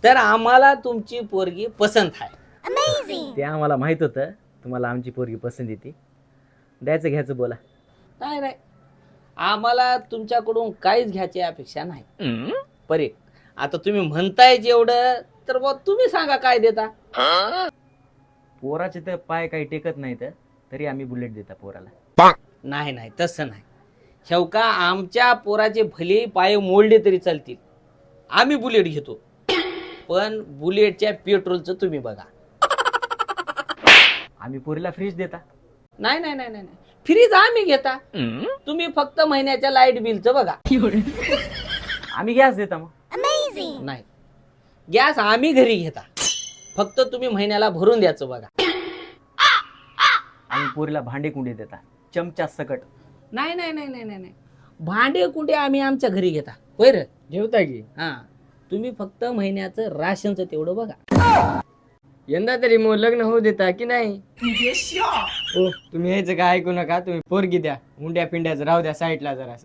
तर आम्हाला तुमची पोरगी पसंत आहे. ते आम्हाला माहित होतं तुम्हाला आमची पोरगी पसंत येते. द्यायचं घ्यायचं बोला. नाही नाही, आम्हाला तुमच्याकडून काहीच घ्यायची अपेक्षा नाही. परे आता तुम्ही म्हणताय जेवढं, तर मग तुम्ही सांगा काय देता. पोराचे तर पाय काही टेकत नाही तर तरी आम्ही बुलेट देता पोराला. नाही नाही, तसं नाही. शेवका आमच्या पोराचे भले पाय मोडले तरी चालतील, आम्ही बुलेट घेतो. पण बुलेटच्या पेट्रोलचं तुम्ही बघा. आम्ही पोरीला फ्रीज देता. नाही नाही नाही नाही, फ्रीज आम्ही घेता. तुम्ही फक्त महिन्याच्या लाईट बिलचं बघा. आम्ही गॅस देता मग. नाही, गॅस आम्ही घरी घेता. फक्त तुम्ही महिन्याला भरून द्यायचं बघा. आम्ही पोरीला भांडे कुंडे देता, चमचा सकट. नाही नाही नाही नाही नाही, भांडे कुंडे आम्ही आमच्या घरी घेता. होय रे, जेवता की हा. तुम्ही फक्त महिन्याचं राशनचं तेवढं बघा. यंदा तरी मग लग्न होऊ देता की नाही? ओ तुम्ही यायचं काय ऐकू नका, तुम्ही पोरगी द्या. हुंड्या पिंड्याचं राहू द्या साईडला जरा.